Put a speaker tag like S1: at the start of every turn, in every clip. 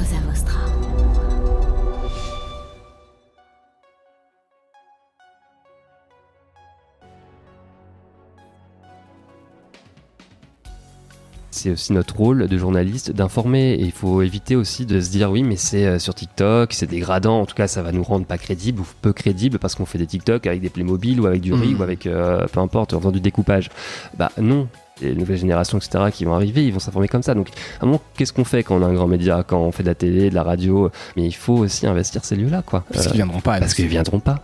S1: Cosa Vostra.
S2: C'est aussi notre rôle de journaliste d'informer, et il faut éviter aussi de se dire oui mais c'est sur TikTok, c'est dégradant, en tout cas ça va nous rendre pas crédibles ou peu crédibles parce qu'on fait des TikTok avec des Playmobil ou avec du riz ou avec peu importe, en faisant du découpage. Bah non, les nouvelles générations etc qui vont arriver, ils vont s'informer comme ça. Donc à un moment, qu'est-ce qu'on fait quand on a un grand média, quand on fait de la télé, de la radio? Mais il faut aussi investir ces lieux-là quoi.
S3: Parce qu'ils viendront pas.
S2: Parce qu'ils viendront pas.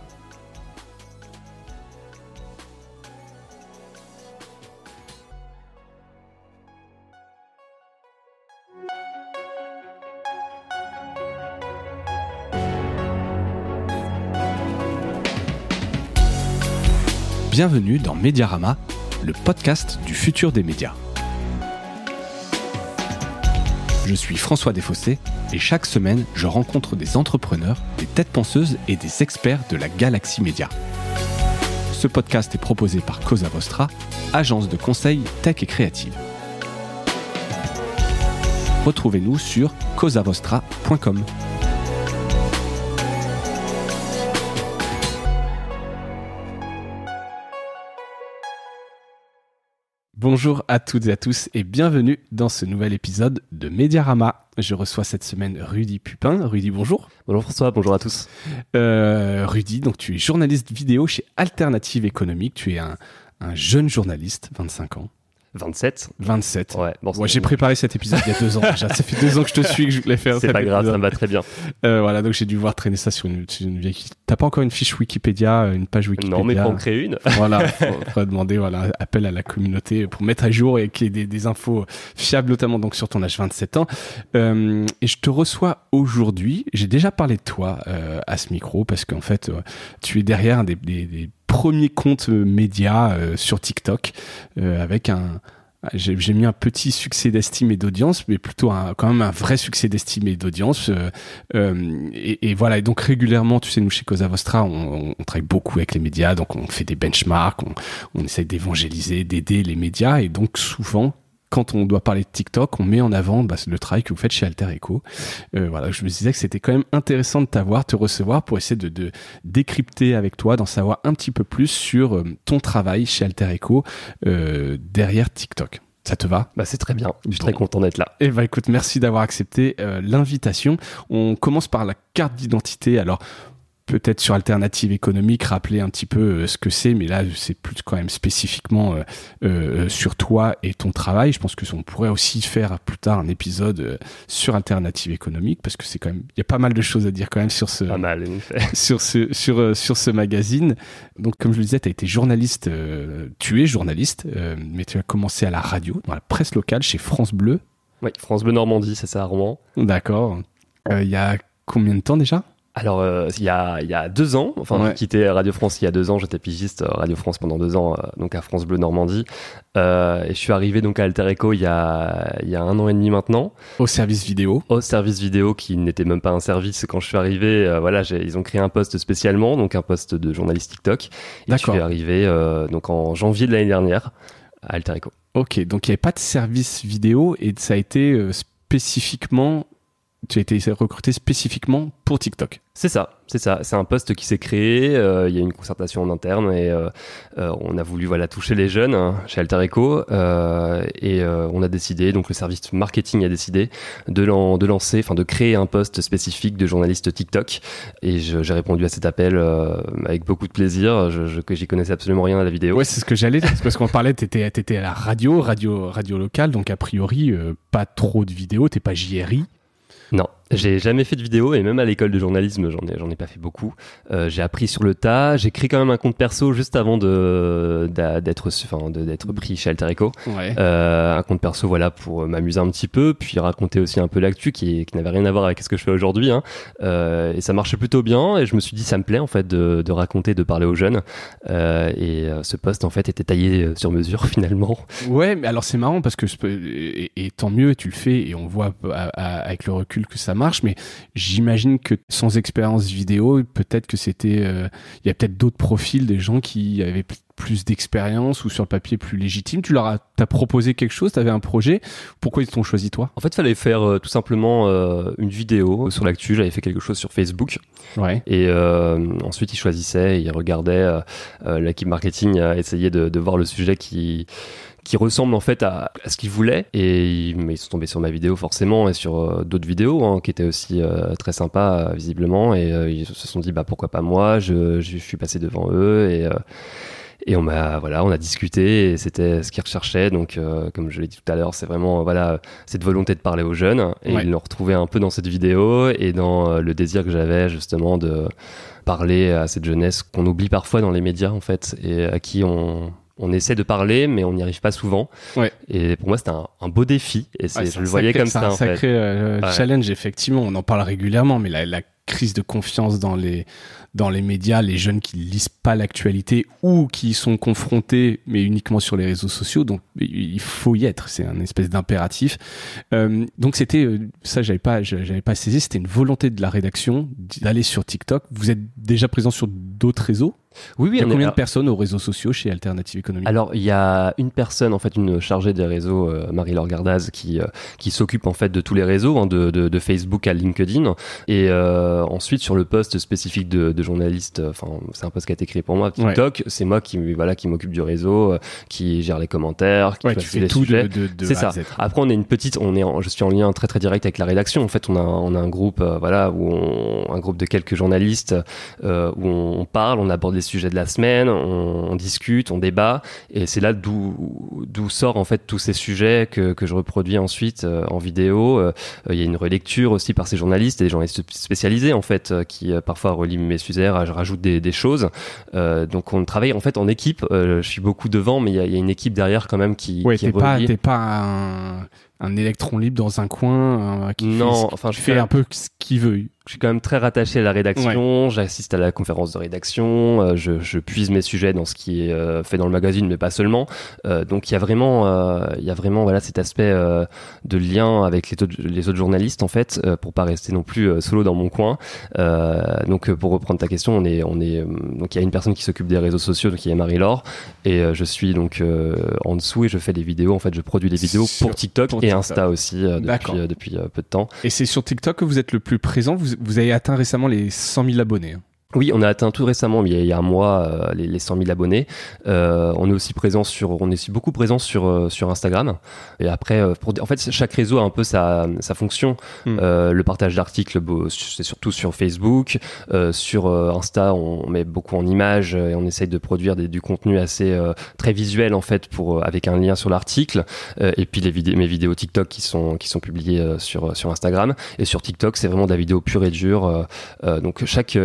S3: Bienvenue dans Mediarama, le podcast du futur des médias. Je suis François Desfossés et chaque semaine, je rencontre des entrepreneurs, des têtes penseuses et des experts de la galaxie média. Ce podcast est proposé par Cosa Vostra, agence de conseil tech et créative. Retrouvez-nous sur cosavostra.com. Bonjour à toutes et à tous et bienvenue dans ce nouvel épisode de Mediarama. Je reçois cette semaine Rudy Pupin. Rudy, bonjour.
S2: Bonjour François, bonjour à tous.
S3: Rudy, donc tu es journaliste vidéo chez Alternative Économique. Tu es un jeune journaliste, 25 ans.
S2: 27.
S3: Ouais.
S2: Bon,
S3: j'ai préparé cet épisode il y a 2 ans déjà. Ça fait 2 ans que je te suis, que je voulais faire.
S2: C'est pas grave, ça me va très bien.
S3: Voilà, donc j'ai dû voir traîner ça sur une vieille. T'as pas encore une fiche Wikipédia, une page Wikipédia?
S2: Non, mais pour en créer une.
S3: Voilà, faudra demander, appel à la communauté pour mettre à jour et qu'il y ait des infos fiables, notamment donc sur ton âge 27 ans. Et je te reçois aujourd'hui. J'ai déjà parlé de toi à ce micro parce qu'en fait, tu es derrière un des premiers comptes médias sur TikTok avec j'ai mis un petit succès d'estime et d'audience, mais plutôt quand même un vrai succès d'estime et d'audience. Et voilà. Et donc régulièrement, tu sais, nous chez Cosa Vostra, on travaille beaucoup avec les médias, donc on fait des benchmarks, on essaye d'évangéliser, d'aider les médias, et donc souvent, quand on doit parler de TikTok, on met en avant le travail que vous faites chez Alter Echo. Voilà, je me disais que c'était quand même intéressant de te recevoir pour essayer de décrypter avec toi, d'en savoir un petit peu plus sur ton travail chez Alter Echo derrière TikTok. Ça te va?
S2: Bah c'est très bien, je suis très content d'être là.
S3: Eh ben écoute, merci d'avoir accepté l'invitation. On commence par la carte d'identité. Alors, peut-être sur Alternative Économique, rappeler un petit peu ce que c'est, mais là, c'est plus quand même spécifiquement sur toi et ton travail. Je pense que on pourrait aussi faire plus tard un épisode sur Alternative Économique, parce que c'est quand même, il y a pas mal de choses à dire quand même sur ce,
S2: pas mal, en effet.
S3: sur ce magazine. Donc, comme je le disais, tu as été journaliste, tu es journaliste, mais tu as commencé à la radio, dans la presse locale, chez France Bleu.
S2: Oui, France Bleu Normandie, c'est ça, à Rouen.
S3: D'accord. Il y a combien de temps déjà?
S2: Alors, il y a 2 ans, j'ai quitté Radio France il y a 2 ans, j'étais pigiste Radio France pendant 2 ans, donc à France Bleu Normandie, et je suis arrivé donc à Alter Echo il y a 1 an et demi maintenant.
S3: Au service vidéo.
S2: Au service vidéo, qui n'était même pas un service quand je suis arrivé, ils ont créé un poste spécialement, donc un poste de journaliste TikTok, et
S3: D'accord.
S2: je suis arrivé donc en janvier de l'année dernière à Alter Echo.
S3: Ok, donc il n'y avait pas de service vidéo, et ça a été spécifiquement... Tu as été recruté spécifiquement pour TikTok.
S2: C'est ça. C'est un poste qui s'est créé. Il y a une concertation en interne et on a voulu toucher les jeunes chez Alter Echo et on a décidé, donc le service marketing a décidé de créer un poste spécifique de journaliste TikTok. Et j'ai répondu à cet appel avec beaucoup de plaisir. Que j'y connaissais absolument rien à la vidéo.
S3: Ouais, c'est ce que j'allais dire, parce qu'on parlait, t'étais à la radio locale, donc a priori pas trop de vidéos. T'es pas JRI.
S2: Non, j'ai jamais fait de vidéo, et même à l'école de journalisme, j'en ai pas fait beaucoup. J'ai appris sur le tas. J'ai créé quand même un compte perso juste avant d'être pris chez Alter Echo.
S3: Ouais.
S2: Un compte perso, pour m'amuser un petit peu, puis raconter aussi un peu l'actu qui n'avait rien à voir avec ce que je fais aujourd'hui. Et ça marchait plutôt bien, et je me suis dit ça me plaît en fait de raconter, de parler aux jeunes. Et ce poste en fait était taillé sur mesure finalement.
S3: Ouais, mais alors c'est marrant parce que et tant mieux, tu le fais, et on voit avec le recul que ça marche, mais j'imagine que sans expérience vidéo, peut-être que c'était il y a peut-être d'autres profils, des gens qui avaient plus d'expérience ou sur le papier plus légitime? T'as proposé quelque chose, t'avais un projet, pourquoi ils t'ont choisi toi?
S2: En fait, il fallait faire tout simplement une vidéo sur l'actu. J'avais fait quelque chose sur Facebook.
S3: Ouais.
S2: Et ensuite, ils choisissaient, ils regardaient, l'équipe marketing a essayé de voir le sujet qui ressemble en fait à ce qu'ils voulaient, et ils sont tombés sur ma vidéo forcément et sur d'autres vidéos qui étaient aussi très sympas visiblement, et ils se sont dit pourquoi pas moi, je suis passé devant eux, et on a discuté, et c'était ce qu'ils recherchaient. Donc comme je l'ai dit tout à l'heure, c'est vraiment cette volonté de parler aux jeunes, et ils l'ont retrouvé un peu dans cette vidéo et dans le désir que j'avais justement de parler à cette jeunesse qu'on oublie parfois dans les médias en fait, et à qui on essaie de parler, mais on n'y arrive pas souvent. Ouais. Et pour moi, c'était un beau défi. Et je le voyais comme ça.
S3: C'est un sacré challenge, effectivement. On en parle régulièrement, mais la crise de confiance dans les médias, les jeunes qui lisent pas l'actualité ou qui sont confrontés, mais uniquement sur les réseaux sociaux. Donc, il faut y être. C'est un espèce d'impératif. Donc, c'était ça, j'avais pas saisi. C'était une volonté de la rédaction d'aller sur TikTok. Vous êtes déjà présent sur d'autres réseaux?
S2: Oui,
S3: il y a combien de personnes aux réseaux sociaux chez Alternative Économique?
S2: Alors, il y a une personne, en fait, une chargée des réseaux, Marie-Laure Gardaz, qui s'occupe en fait de tous les réseaux, de Facebook à LinkedIn. Et ensuite, sur le poste spécifique de journaliste, c'est un poste qui a été créé pour moi, TikTok, c'est moi qui m'occupe du réseau, qui gère les commentaires, qui choisit les sujets. C'est ça. Après, je suis en lien très très direct avec la rédaction. En fait, on a un groupe, un groupe de quelques journalistes où on parle, on aborde les sujets de la semaine, on discute, on débat, et c'est là d'où sort en fait tous ces sujets que je reproduis ensuite en vidéo. Il y a une relecture aussi par ces journalistes, et des journalistes spécialisés en fait qui parfois relient mes sujets, rajoutent des choses. Donc on travaille en fait en équipe. Je suis beaucoup devant, mais il y a une équipe derrière quand même qui relie.
S3: T'es pas un électron libre dans un coin qui fait un peu ce qu'il veut.
S2: Je suis quand même très rattaché à la rédaction, j'assiste à la conférence de rédaction, je puise mes sujets dans ce qui est fait dans le magazine, mais pas seulement. Donc il y a vraiment cet aspect de lien avec les autres journalistes en fait, pour pas rester non plus solo dans mon coin. Donc pour reprendre ta question, donc il y a une personne qui s'occupe des réseaux sociaux, donc qui est Marie-Laure, et je suis donc en dessous, et je fais des vidéos. En fait, je produis des vidéos pour TikTok et Insta aussi depuis peu de temps.
S3: Et c'est sur TikTok que vous êtes le plus présent. Vous avez atteint récemment les 100 000 abonnés.
S2: Oui, on a atteint tout récemment, il y a un mois, les 100 000 abonnés. On est aussi beaucoup présent sur Instagram. Et après, en fait, chaque réseau a un peu sa fonction. Le partage d'articles, c'est surtout sur Facebook. Sur Insta, on met beaucoup en images, et on essaye de produire du contenu assez très visuel en fait, avec un lien sur l'article. Et puis mes vidéos TikTok qui sont publiées sur Instagram. Et sur TikTok, c'est vraiment de la vidéo pure et dure. Donc chaque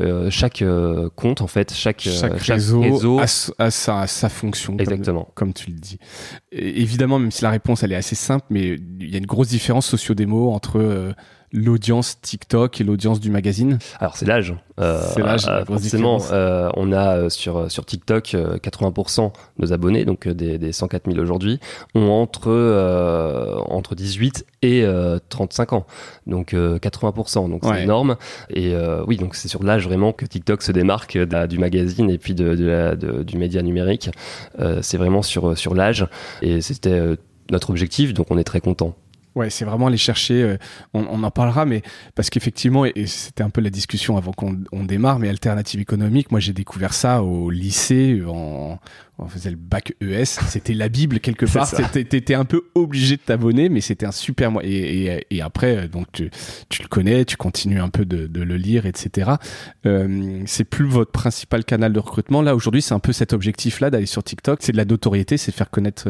S2: compte en fait, chaque réseau
S3: a sa fonction.
S2: Exactement.
S3: Comme tu le dis. Et évidemment, même si la réponse elle est assez simple, mais il y a une grosse différence socio-démo entre l'audience TikTok et l'audience du magazine.
S2: Alors c'est l'âge.
S3: C'est l'âge,
S2: forcément. On a sur TikTok 80% de nos abonnés, donc des 104 000 aujourd'hui, ont entre 18 et 35 ans. Donc 80%, donc c'est énorme. Et oui, donc c'est sur l'âge vraiment que TikTok se démarque du magazine et puis du média numérique. C'est vraiment sur l'âge, et c'était notre objectif, donc on est très content.
S3: Ouais, c'est vraiment aller chercher, on en parlera, mais parce qu'effectivement, et c'était un peu la discussion avant qu'on démarre, mais Alternative Économique, moi j'ai découvert ça au lycée, on faisait le bac ES, c'était la Bible quelque part, t'étais un peu obligé de t'abonner, mais c'était un super moyen, et après, donc tu le connais, tu continues un peu de le lire, etc. C'est plus votre principal canal de recrutement, là aujourd'hui c'est un peu cet objectif-là d'aller sur TikTok, c'est de la notoriété, c'est faire connaître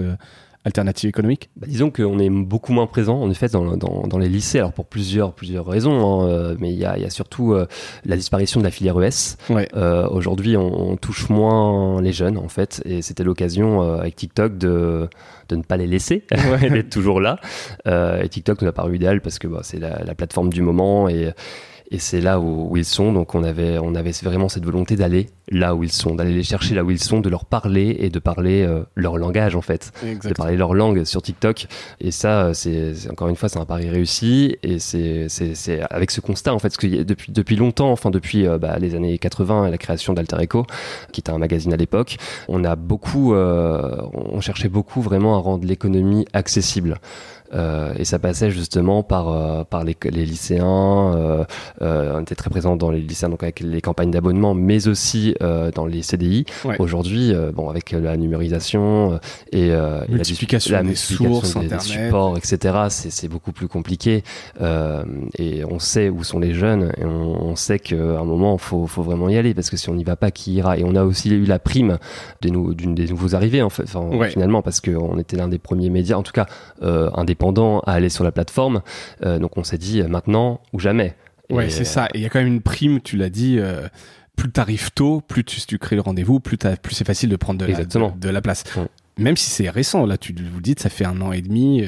S3: Alternative Économique.
S2: Disons qu'on est beaucoup moins présent en effet dans les lycées, alors pour plusieurs raisons, mais il y a surtout la disparition de la filière ES. Aujourd'hui on touche moins les jeunes en fait, et c'était l'occasion avec TikTok de ne pas les laisser, d'être toujours là. Et TikTok nous a paru idéal parce que c'est la plateforme du moment, et et c'est là où ils sont. Donc on avait vraiment cette volonté d'aller là où ils sont, d'aller les chercher là où ils sont, de leur parler et de parler leur langage en fait,
S3: Exactement.
S2: de parler leur langue sur TikTok. Et ça, c'est encore une fois, c'est un pari réussi, et c'est avec ce constat en fait, parce que depuis longtemps, enfin depuis les années 80 et la création d'Alter Echo, qui était un magazine à l'époque, on cherchait beaucoup vraiment à rendre l'économie accessible. Et ça passait justement par les lycéens. On était très présents dans les lycéens, donc avec les campagnes d'abonnement, mais aussi dans les CDI. Ouais. Aujourd'hui, avec la numérisation et
S3: multiplication des sources,
S2: des supports, etc., c'est beaucoup plus compliqué. Et on sait où sont les jeunes, et on sait qu'à un moment, faut vraiment y aller, parce que si on n'y va pas, qui ira? Et on a aussi eu la prime des nouveaux arrivés, en fait, finalement, parce qu'on était l'un des premiers médias, en tout cas indépendants, à aller sur la plateforme. Donc on s'est dit maintenant ou jamais.
S3: Ouais, c'est ça. Et il y a quand même une prime, tu l'as dit, plus t'arrives tôt, plus tu crées le rendez-vous, plus c'est facile de prendre de la place. Ouais. Même si c'est récent, là, tu vous le dites, ça fait 1 an et demi.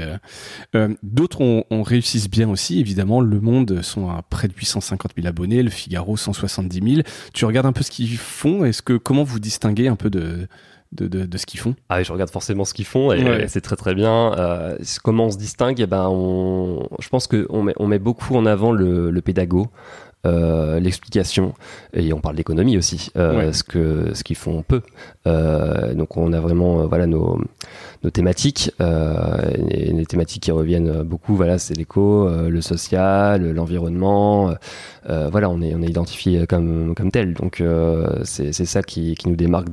S3: D'autres on réussissent bien aussi. Évidemment, Le Monde sont à près de 850 000 abonnés, Le Figaro 170 000. Tu regardes un peu ce qu'ils font. Comment vous distinguez un peu de ce qu'ils font?
S2: Je regarde forcément ce qu'ils font, et c'est très très bien. Comment on se distingue? Je pense qu'on met beaucoup en avant le pédago, l'explication, et on parle d'économie aussi, ce qu'ils font peu. Donc on a vraiment nos thématiques, et les thématiques qui reviennent beaucoup, c'est l'éco, le social, l'environnement. On est identifié comme tel. Donc c'est ça qui nous démarque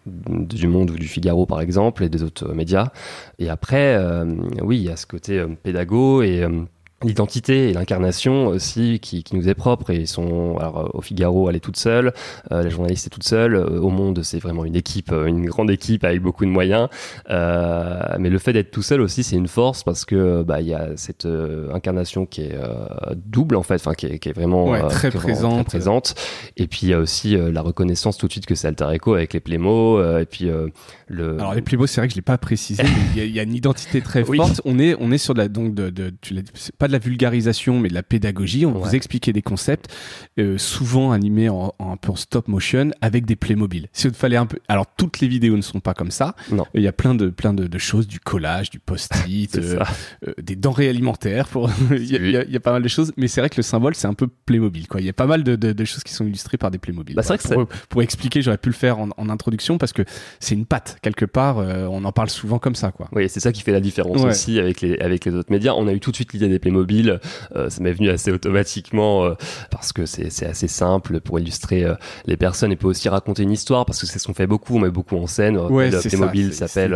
S2: du Monde ou du Figaro par exemple, et des autres médias. Et après, il y a ce côté pédago et l'identité et l'incarnation aussi qui nous est propre. Et ils sont, au Figaro, elle est toute seule, la journaliste est toute seule, au Monde c'est vraiment une équipe, une grande équipe avec beaucoup de moyens, mais le fait d'être tout seul aussi, c'est une force, parce que il y a cette incarnation qui est double en fait, qui est vraiment
S3: très présente.
S2: Et puis il y a aussi la reconnaissance tout de suite que c'est Alter Echo avec les Playmo, et puis
S3: alors les Playmo, c'est vrai que je l'ai pas précisé, mais il y a une identité très forte. On est sur tu l'as dit, c'est pas de la vulgarisation, mais de la pédagogie. On vous expliquait des concepts, souvent animés un peu en stop motion, avec des Playmobil. S'il fallait un peu, alors toutes les vidéos ne sont pas comme ça. Il y a plein de choses, du collage, du post-it, des denrées alimentaires. Il y a pas mal de choses, mais c'est vrai que le symbole, c'est un peu Playmobil, quoi. Il y a pas mal de choses qui sont illustrées par des Playmobil.
S2: C'est vrai que
S3: pour expliquer, j'aurais pu le faire en introduction, parce que c'est une patte quelque part. On en parle souvent comme ça, quoi.
S2: Oui, c'est ça qui fait la différence aussi avec les autres médias. On a eu tout de suite l'idée des Playmobil. Ça m'est venu assez automatiquement, parce que c'est assez simple pour illustrer les personnes, et peut aussi raconter une histoire, parce que c'est ce qu'on fait beaucoup. On met beaucoup en scène. Le Playmobil s'appelle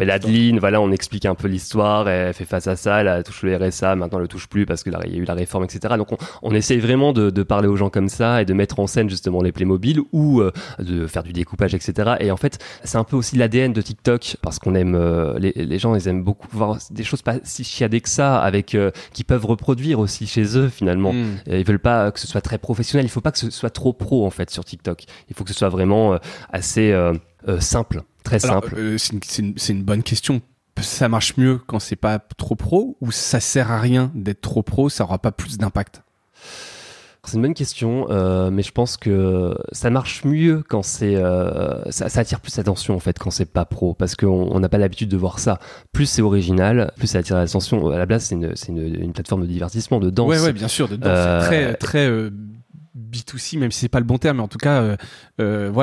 S2: Adeline. On explique un peu l'histoire. Elle fait face à ça. Elle a touché le RSA. Maintenant, elle le touche plus parce qu'il y a eu la réforme, etc. Donc, on essaye vraiment de parler aux gens comme ça, et de mettre en scène justement les Playmobil, ou de faire du découpage, etc. Et en fait, c'est un peu aussi l'ADN de TikTok, parce qu'on aime les gens, ils aiment beaucoup voir des choses pas si chiadées que ça, avec qui peuvent reproduire aussi chez eux finalement. Ils veulent pas que ce soit très professionnel, il faut pas que ce soit trop pro en fait sur TikTok. Il faut que ce soit vraiment assez simple, très simple.
S3: C'est une bonne question. Ça marche mieux quand c'est pas trop pro, ou ça sert à rien d'être trop pro, ça aura pas plus d'impact?
S2: C'est une bonne question, mais je pense que ça marche mieux quand c'est ça attire plus l'attention en fait quand c'est pas pro, parce qu'on n'a pas l'habitude de voir ça. Plus c'est original, plus ça attire l'attention. À la base, c'est une plateforme de divertissement, de danse.
S3: Ouais, bien sûr, de danse. Très B2C, même si c'est pas le bon terme, mais en tout cas,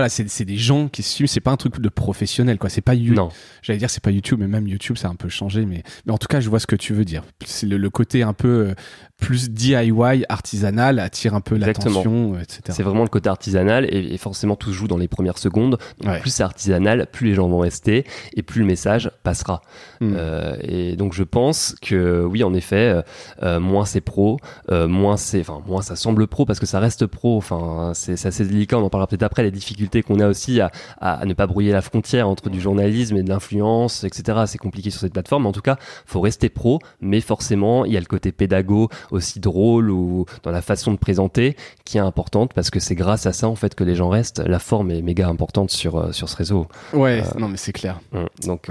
S3: c'est des gens qui se suivent. C'est pas un truc de professionnel, quoi. C'est pas YouTube.
S2: Non.
S3: J'allais dire c'est pas YouTube, mais même YouTube, ça a un peu changé. Mais en tout cas, je vois ce que tu veux dire. C'est le côté un peu plus DIY, artisanal, attire un peu l'attention, etc.
S2: C'est vraiment le côté artisanal, et forcément tout se joue dans les premières secondes. Donc, plus c'est artisanal, plus les gens vont rester, et plus le message passera. Et donc je pense que oui, en effet, moins c'est pro, moins ça semble pro, parce que ça reste pro pro. Enfin, c'est assez délicat. On en parlera peut-être après. Les difficultés qu'on a aussi à ne pas brouiller la frontière entre du journalisme et de l'influence, etc. C'est compliqué sur cette plateforme. Mais en tout cas, faut rester pro. Mais forcément, il y a le côté pédago aussi drôle ou dans la façon de présenter qui est importante parce que c'est grâce à ça en fait que les gens restent. La forme est méga importante sur ce réseau.
S3: Ouais, non mais c'est clair.
S2: Donc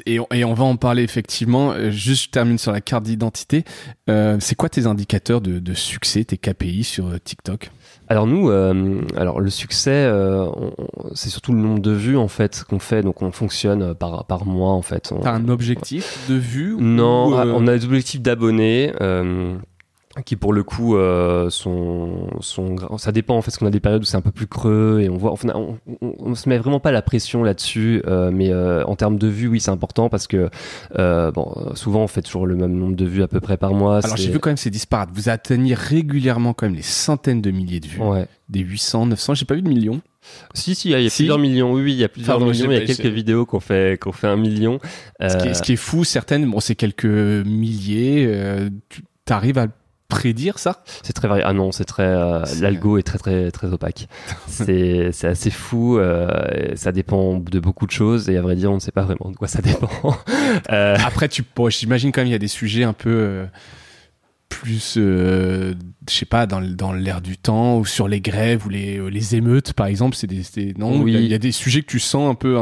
S3: et on va en parler effectivement. Juste je termine sur la carte d'identité. C'est quoi tes indicateurs de succès, tes KPI sur TikTok?
S2: Alors nous, le succès, c'est surtout le nombre de vues en fait qu'on fait. Donc on fonctionne par mois en fait.
S3: T'as un objectif de vues?
S2: Non, on a des objectifs d'abonnés. Qui pour le coup ça dépend en fait parce qu'on a des périodes où c'est un peu plus creux et on se met vraiment pas la pression là-dessus mais en termes de vues oui c'est important parce que souvent on fait toujours le même nombre de vues à peu près par mois.
S3: Alors j'ai vu quand même c'est disparate, vous atteignez régulièrement quand même les centaines de milliers de vues, des 800, 900, j'ai pas vu de millions.
S2: Si, il y a plusieurs millions, oui, il y a plusieurs millions, il y a quelques vidéos qu'on fait 1 million.
S3: Ce qui est fou, certaines, c'est quelques milliers, t'arrives à prédire ça?
S2: C'est très varié. Ah non, c'est très l'algo est très très très opaque. c'est assez fou. Ça dépend de beaucoup de choses et à vrai dire, on ne sait pas vraiment de quoi ça dépend.
S3: Après, j'imagine quand même il y a des sujets un peu plus, je sais pas, dans l'air du temps ou sur les grèves ou les émeutes par exemple. Non, oui. Il y a des sujets que tu sens un peu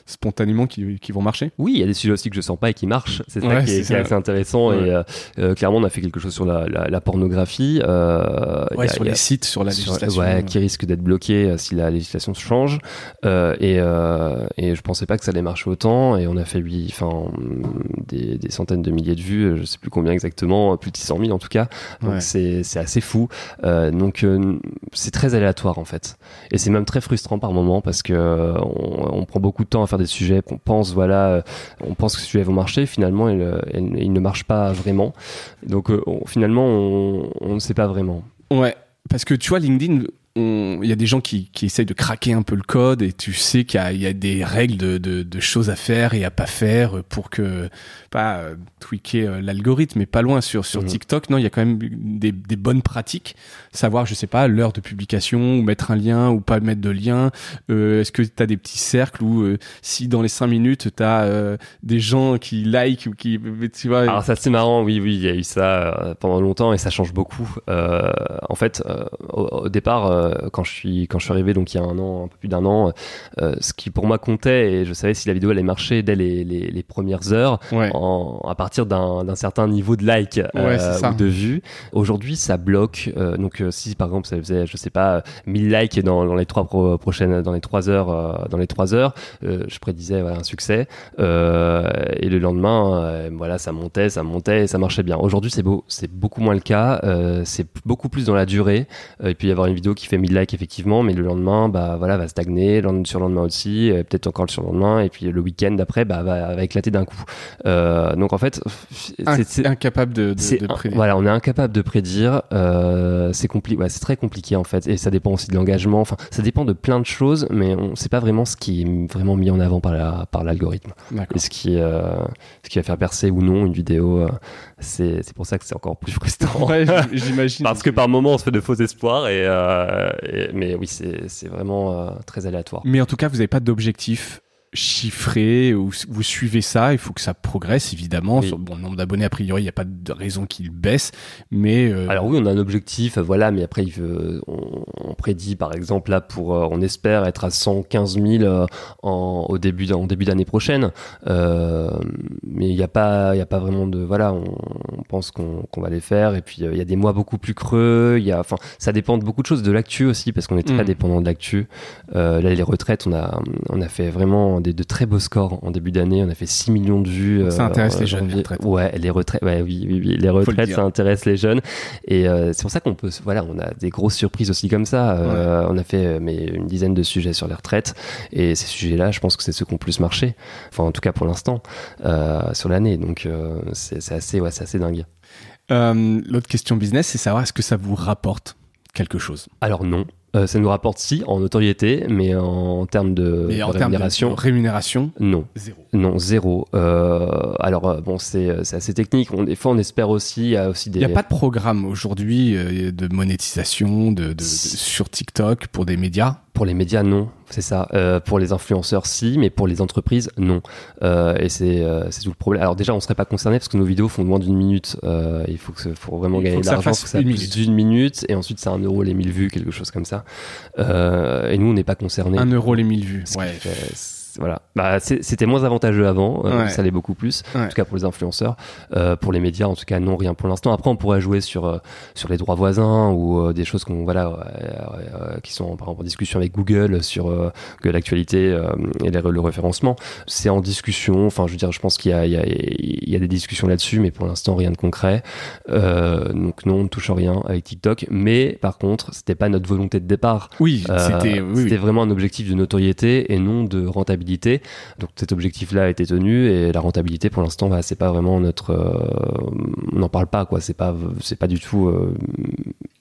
S3: spontanément qui vont marcher.
S2: Oui, il y a des sujets aussi que je sens pas et qui marchent. C'est ça qui est assez intéressant. Ouais. Et clairement, on a fait quelque chose sur la pornographie.
S3: Sur les sites, sur la législation.
S2: Qui risque d'être bloqué si la législation se change. Et je pensais pas que ça allait marcher autant. Et on a fait des centaines de milliers de vues. Je sais plus combien exactement, plus de 600 000 en tout cas. Donc c'est assez fou. Donc c'est très aléatoire en fait. Et c'est même très frustrant par moment parce que on prend beaucoup de temps à faire des sujets qu'on pense on pense que ces sujets vont marcher, finalement ils ne marchent pas vraiment, donc finalement on ne sait pas vraiment.
S3: Ouais, parce que tu vois LinkedIn, il y a des gens qui essayent de craquer un peu le code et tu sais qu'il y a des règles de choses à faire et à pas faire pour que pas tweaker l'algorithme, mais pas loin sur TikTok. Non, il y a quand même des bonnes pratiques, savoir, je sais pas, l'heure de publication ou mettre un lien ou pas mettre de lien. Est-ce que tu as des petits cercles où si dans les 5 minutes tu as des gens qui like ou qui, tu vois.
S2: Alors ça c'est marrant, oui, il y a eu ça pendant longtemps et ça change beaucoup. En fait, au départ, quand je suis arrivé, donc il y a un peu plus d'un an, ce qui pour moi comptait, et je savais si la vidéo allait marcher dès les premières heures, à partir d'un certain niveau de like ou de vues. Aujourd'hui, ça bloque. Donc si par exemple ça faisait, je sais pas, 1000 likes dans les 3 heures, je prédisais un succès. Et le lendemain, ça montait et ça marchait bien. Aujourd'hui, c'est beaucoup moins le cas. C'est beaucoup plus dans la durée. Il peut y avoir une vidéo qui fait 1000 likes effectivement, mais le lendemain va stagner, sur le lendemain aussi, peut-être encore le surlendemain, et puis le week-end d'après va éclater d'un coup. Donc en fait
S3: c'est incapable de prédire.
S2: Voilà, on est incapable de prédire. C'est très compliqué en fait, et ça dépend aussi de l'engagement. Enfin, ça dépend de plein de choses, mais on sait pas vraiment ce qui est vraiment mis en avant par l'algorithme.
S3: D'accord.
S2: Et ce qui va faire percer ou non une vidéo. C'est pour ça que c'est encore plus frustrant.
S3: Ouais, j'imagine.
S2: Parce que par moments on se fait de faux espoirs mais oui, c'est vraiment très aléatoire.
S3: Mais en tout cas, vous n'avez pas d'objectif chiffré ou vous suivez ça, il faut que ça progresse évidemment.
S2: Oui.
S3: Sur le nombre d'abonnés, a priori, il n'y a pas de raison qu'il baisse, mais
S2: alors oui, on a un objectif, mais après on prédit par exemple là on espère être à 115 000 en début d'année prochaine, mais il y a pas vraiment de on pense qu'on va les faire, et puis il y a des mois beaucoup plus creux, ça dépend de beaucoup de choses, de l'actu aussi, parce qu'on est très dépendant de l'actu. Là les retraites, on a fait vraiment de très beaux scores en début d'année. On a fait 6 millions de vues.
S3: Ça intéresse les jeunes, les retraites.
S2: Ouais, les retraites. Ouais, oui. Les retraites, ça intéresse les jeunes. Et c'est pour ça qu'on peut. On a des grosses surprises aussi comme ça. On a fait une dizaine de sujets sur les retraites. Et ces sujets-là, je pense que c'est ceux qui ont plus marché. Enfin, en tout cas pour l'instant, sur l'année. Donc, c'est assez dingue.
S3: L'autre question business, c'est savoir est-ce que ça vous rapporte quelque chose?
S2: Alors non. Ça nous rapporte si en notoriété, mais en termes de rémunération.
S3: Termes de rémunération,
S2: non.
S3: Zéro.
S2: Non, zéro. Alors bon, c'est assez technique. Des fois, on espère aussi. Il y a aussi des.
S3: Il n'y a pas de programme aujourd'hui de monétisation sur TikTok pour des médias.
S2: Pour les médias, non, c'est ça. Pour les influenceurs, si, mais pour les entreprises, non. Et c'est tout le problème. Alors déjà, on serait pas concerné parce que nos vidéos font moins d'une minute. Il faut vraiment gagner de l'argent. Il faut que ça fasse plus d'une minute. Et ensuite, c'est 1 euro les 1000 vues, quelque chose comme ça. Et nous, on n'est pas concernés.
S3: 1 euro les 1000 vues. Ouais.
S2: Voilà. Bah, c'était moins avantageux avant, ça l'est beaucoup plus,
S3: ouais.
S2: En tout cas pour les influenceurs. Pour les médias, en tout cas, non, rien pour l'instant. Après, on pourrait jouer sur les droits voisins ou des choses qui sont par exemple en discussion avec Google sur l'actualité et le référencement. C'est en discussion. Enfin, je veux dire, je pense qu'il y a des discussions là-dessus, mais pour l'instant, rien de concret. Donc non, on ne touche rien avec TikTok. Mais par contre, c'était pas notre volonté de départ.
S3: Oui, c'était
S2: vraiment un objectif de notoriété et non de rentabilité. Donc cet objectif-là a été tenu et la rentabilité pour l'instant, c'est pas vraiment notre. On n'en parle pas, quoi. C'est pas du tout.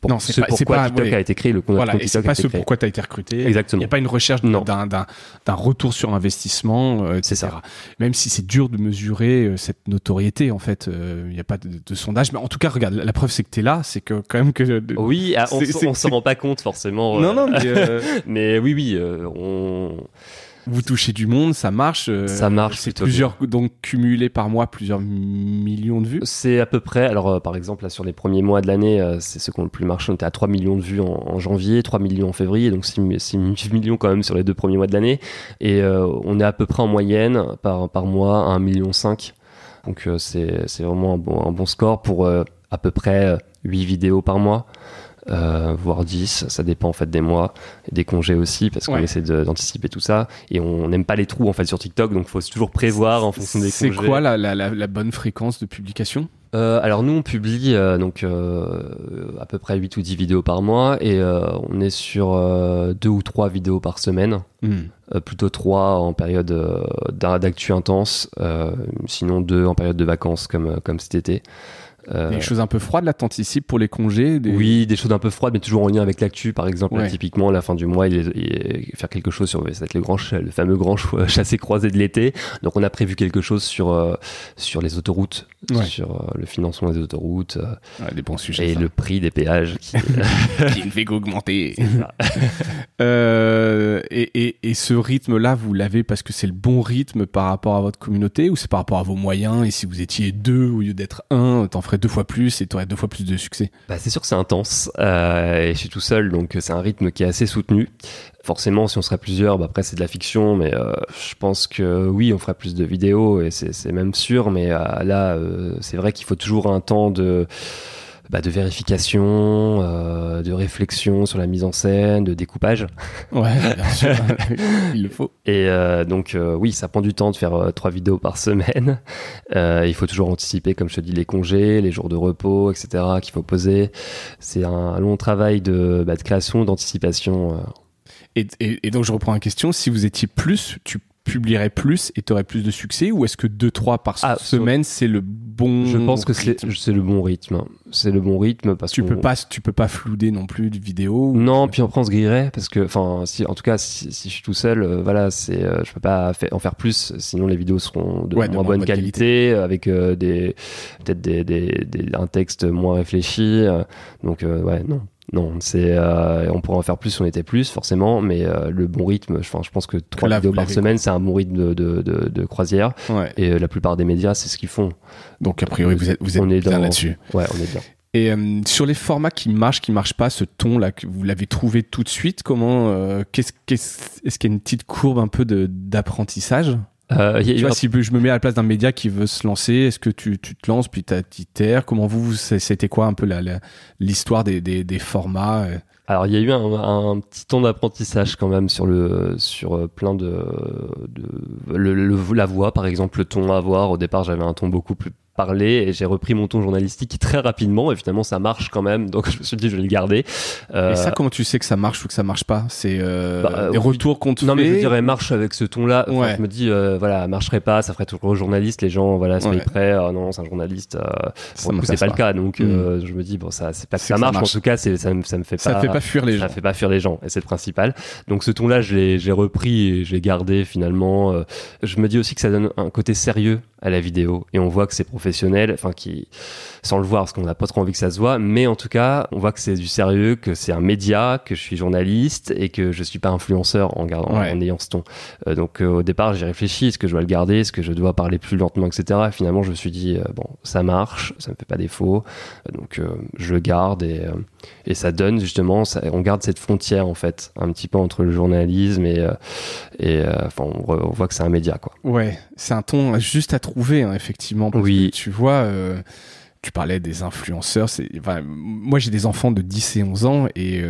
S3: Non, c'est pas
S2: TikTok a été créé, le compte
S3: voilà, et c'est pas ce
S2: créé.
S3: pourquoi tu as été recruté.
S2: Exactement.
S3: Il n'y a pas une recherche d'un retour sur investissement, etc.
S2: C'est ça.
S3: Même si c'est dur de mesurer cette notoriété, en fait, il n'y a pas de sondage. Mais en tout cas, regarde, la preuve c'est que tu es là, c'est que quand même que.
S2: Oui, on s'en rend pas compte forcément.
S3: Non, mais.
S2: Mais oui,
S3: Vous touchez du monde, ça marche.
S2: Ça marche.
S3: C'est plusieurs, donc cumulé par mois, plusieurs millions de vues.
S2: C'est à peu près. Alors, par exemple, là, sur les premiers mois de l'année, c'est ceux qui ont le plus marché. On était à 3 millions de vues en janvier, 3 millions en février, donc 6 millions quand même sur les 2 premiers mois de l'année. Et on est à peu près en moyenne par mois à 1,5 million. Donc, c'est vraiment un bon score pour à peu près 8 vidéos par mois. Voire 10, ça dépend en fait des mois et des congés aussi parce qu'on essaie d'anticiper tout ça et on n'aime pas les trous en fait sur TikTok, donc il faut toujours prévoir en fonction des congés.
S3: C'est quoi la bonne fréquence de publication?
S2: Alors nous on publie à peu près 8 ou 10 vidéos par mois et on est sur 2 ou 3 vidéos par semaine. Plutôt 3 en période d'actu intense, sinon 2 en période de vacances comme cet été.
S3: Des choses un peu froides là, t'anticipes pour les congés?
S2: Oui, des choses un peu froides, mais toujours en lien avec l'actu. Par exemple, là, typiquement, à la fin du mois, faire quelque chose sur, ça va être le fameux grand chassé-croisé de l'été. Donc, on a prévu quelque chose sur les autoroutes, sur le financement des autoroutes.
S3: Des bons sujets.
S2: Et ça. Le prix des péages qui
S3: ne fait qu'augmenter. Et ce rythme-là, vous l'avez parce que c'est le bon rythme par rapport à votre communauté ou c'est par rapport à vos moyens? Et si vous étiez 2 au lieu d'être 1, t'en ferais 2 fois plus et t'aurais 2 fois plus de succès?
S2: C'est sûr que c'est intense et je suis tout seul, donc c'est un rythme qui est assez soutenu. Forcément, si on serait plusieurs, après c'est de la fiction, mais je pense que oui, on ferait plus de vidéos et c'est même sûr, mais là, c'est vrai qu'il faut toujours un temps de vérification, de réflexion sur la mise en scène, de découpage.
S3: Ouais, bien sûr, il le faut.
S2: Et donc, oui, ça prend du temps de faire 3 vidéos par semaine. Il faut toujours anticiper, comme je te dis, les congés, les jours de repos, etc., qu'il faut poser. C'est un long travail de création, d'anticipation.
S3: Et donc, je reprends la question. Si vous étiez plus, tu publierais plus et tu aurais plus de succès, ou est-ce que 2-3 par semaine c'est le bon?
S2: Je pense que
S3: rythme?
S2: c'est le bon rythme. C'est le bon rythme parce que
S3: tu peux pas flouder non plus de vidéos.
S2: Non, puis après on se grillerait parce que si je suis tout seul, je peux pas en faire plus, sinon les vidéos seront de moins bonne qualité avec peut-être un texte moins réfléchi. Donc non. Non, on pourrait en faire plus si on était plus, forcément, mais le bon rythme, je pense que 3 vidéos par semaine, c'est un bon rythme de croisière. Ouais. Et la plupart des médias, c'est ce qu'ils font.
S3: Donc, a priori, vous êtes bien là-dessus.
S2: Ouais, on est bien.
S3: Et sur les formats qui marchent pas, ce ton-là, que vous l'avez trouvé tout de suite, comment, est-ce qu'il y a une petite courbe un peu d'apprentissage? Tu vois, si je me mets à la place d'un média qui veut se lancer, est-ce que tu te lances puis t'itères? Comment c'était quoi un peu l'histoire des formats?
S2: Alors il y a eu un petit temps d'apprentissage quand même sur plein de la voix par exemple, le ton à avoir. Au départ j'avais un ton beaucoup plus parler et j'ai repris mon ton journalistique très rapidement et finalement ça marche quand même, donc je me suis dit je vais le garder.
S3: Et ça, comment tu sais que ça marche ou que ça marche pas? C'est des retours qu'on te fait?
S2: Non, mais je dirais marche avec ce ton-là. Enfin,
S3: Ouais.
S2: je me dis voilà, marcherait pas, ça ferait toujours journaliste, les gens voilà se
S3: Ouais.
S2: mettent prêts, non c'est un journaliste,
S3: Ça
S2: bon, c'est
S3: m'intéresse
S2: pas le
S3: pas.
S2: cas, donc je me dis bon ça c'est pas que
S3: C'est
S2: ça
S3: que ça
S2: marche,
S3: marche.
S2: en tout cas ça me fait
S3: Ça
S2: pas,
S3: fait pas fuir les gens.
S2: ça fait pas fuir les gens et c'est le principal. Donc ce ton-là j'ai repris et j'ai gardé finalement. Je me dis aussi que ça donne un côté sérieux à la vidéo et on voit que c'est professionnel, enfin qui sans le voir parce qu'on n'a pas trop envie que ça se voit, mais en tout cas on voit que c'est du sérieux, que c'est un média, que je suis journaliste et que je suis pas influenceur en ayant ce ton. Donc au départ j'ai réfléchi, est-ce que je dois le garder, est-ce que je dois parler plus lentement, etc. Et finalement je me suis dit bon ça marche, ça me fait pas défaut, donc je le garde et ça donne justement, on garde cette frontière en fait un petit peu entre le journalisme et enfin on voit que c'est un média quoi.
S3: Ouais, c'est un ton juste à trouver, hein, effectivement. Parce
S2: Oui.
S3: que tu vois, tu parlais des influenceurs. Enfin, moi, j'ai des enfants de 10 et 11 ans et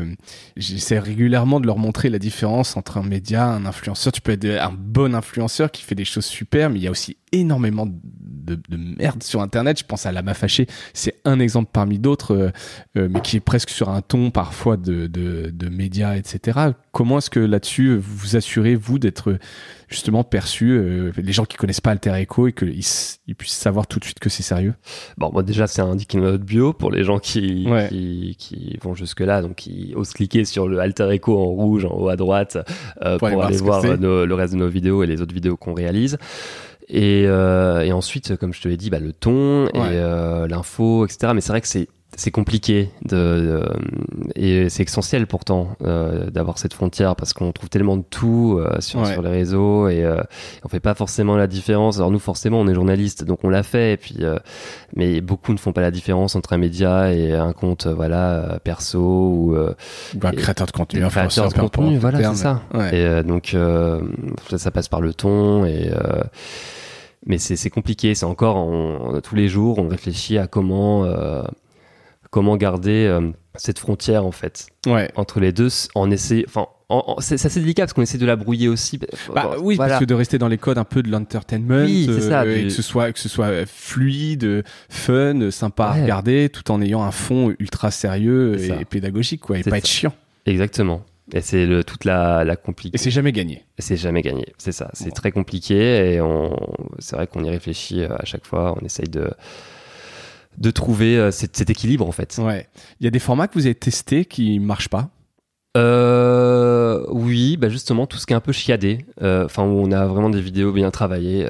S3: j'essaie régulièrement de leur montrer la différence entre un média, un influenceur. Tu peux être un bon influenceur qui fait des choses super, mais il y a aussi énormément de merde sur Internet. Je pense à Lama Fâché, c'est un exemple parmi d'autres, mais qui est presque sur un ton parfois de médias, etc. Comment est-ce que là-dessus, vous vous assurez, vous, d'être justement perçu, les gens qui connaissent pas Alter Echo et qu'ils puissent savoir tout de suite que c'est sérieux?
S2: Bon, moi déjà c'est indiqué dans notre bio pour les gens qui vont jusque là, donc qui osent cliquer sur le Alter Echo en rouge en haut à droite pour aller voir le reste de nos vidéos et les autres vidéos qu'on réalise. Et ensuite, comme je te l'ai dit, le ton et l'info, etc. Mais c'est vrai que c'est compliqué et c'est essentiel pourtant d'avoir cette frontière parce qu'on trouve tellement de tout sur les réseaux et on fait pas forcément la différence. Alors nous forcément on est journaliste donc on l'a fait et puis mais beaucoup ne font pas la différence entre un média et un compte perso ou
S3: un créateur de contenu,
S2: créateur de contenu, voilà c'est ça.
S3: Ouais.
S2: Et donc ça passe par le ton et mais c'est compliqué, c'est encore tous les jours on réfléchit à comment garder cette frontière en fait entre les deux en essayant, enfin c'est assez délicat parce qu'on essaie de la brouiller aussi.
S3: Oui, parce que de rester dans les codes un peu de l'entertainment,
S2: c'est ça,
S3: et que ce soit fluide, fun, sympa à regarder, tout en ayant un fond ultra sérieux et pédagogique, quoi, et pas être chiant.
S2: Exactement. Et c'est toute la complication.
S3: Et c'est jamais gagné.
S2: C'est jamais gagné, c'est ça. C'est très compliqué et c'est vrai qu'on y réfléchit à chaque fois. On essaye de trouver cet équilibre en fait.
S3: Ouais. Il y a des formats que vous avez testés qui marchent pas?
S2: Oui, justement tout ce qui est un peu chiadé, où on a vraiment des vidéos bien travaillées.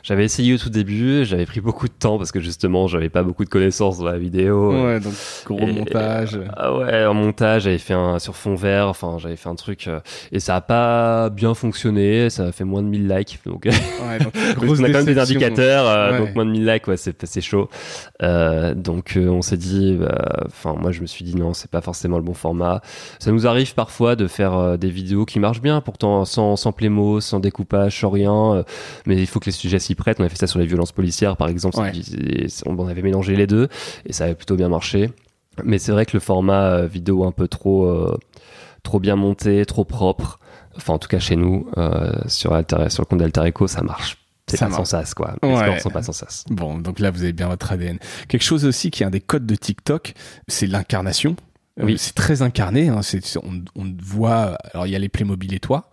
S2: J'avais essayé au tout début, j'avais pris beaucoup de temps parce que justement j'avais pas beaucoup de connaissances dans la vidéo.
S3: Ouais, donc gros montage.
S2: En montage, j'avais fait sur fond vert. Enfin, j'avais fait un truc et ça a pas bien fonctionné. Ça a fait moins de 1000 likes. Donc, on a quand même des indicateurs. Donc moins de 1000 likes, c'est chaud. Donc on s'est dit, moi je me suis dit non, c'est pas forcément le bon format. Ça nous arrive parfois de faire des vidéos qui marchent bien, pourtant sans plémo, sans découpage, sans rien, mais il faut que les sujets s'y prêtent. On a fait ça sur les violences policières par exemple, on avait mélangé les deux et ça avait plutôt bien marché. Mais c'est vrai que le format vidéo un peu trop bien monté, trop propre, enfin en tout cas chez nous, sur le compte d'Alter Echo, ça marche. C'est pas sans sas, quoi. Les scores sont pas sans sas.
S3: Bon, donc là, vous avez bien votre ADN. Quelque chose aussi qui est un des codes de TikTok, c'est l'incarnation.
S2: Oui.
S3: C'est très incarné. Hein. On voit. Alors, il y a les Playmobil et toi,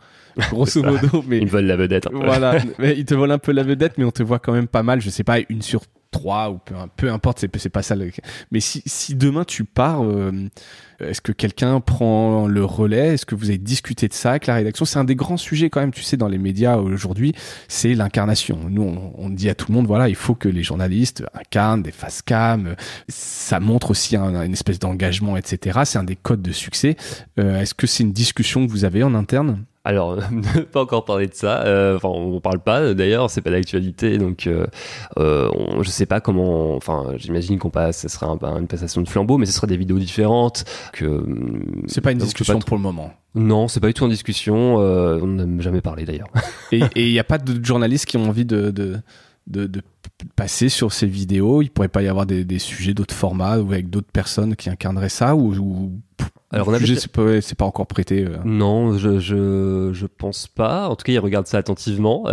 S3: grosso modo. Mais
S2: ils veulent la vedette.
S3: Voilà. Mais ils te volent un peu la vedette, mais on te voit quand même pas mal. Je sais pas, 1 sur 3 ou peu importe. C'est pas ça. Mais si demain tu pars, est-ce que quelqu'un prend le relais? Est-ce que vous avez discuté de ça avec la rédaction? C'est un des grands sujets quand même. Tu sais, dans les médias aujourd'hui, c'est l'incarnation. Nous, on dit à tout le monde, voilà, il faut que les journalistes incarnent des face cam. Ça montre aussi une espèce d'engagement, etc. C'est un des codes de succès. Est-ce que c'est une discussion que vous avez en interne?
S2: Alors, pas encore parler de ça. On parle pas. D'ailleurs, c'est pas d'actualité, donc je sais pas comment. Enfin, j'imagine ce sera une passation de flambeau, mais ce sera des vidéos différentes.
S3: C'est pas une discussion pour le moment.
S2: Non, c'est pas du tout en discussion. On n'a jamais parlé d'ailleurs.
S3: Et il y a pas de journalistes qui ont envie de passer sur ces vidéos? Il pourrait pas y avoir des sujets d'autres formats ou avec d'autres personnes qui incarneraient ça ou
S2: Alors, on avait...
S3: c'est pas encore prêté.
S2: Non, je pense pas. En tout cas, ils regardent ça attentivement,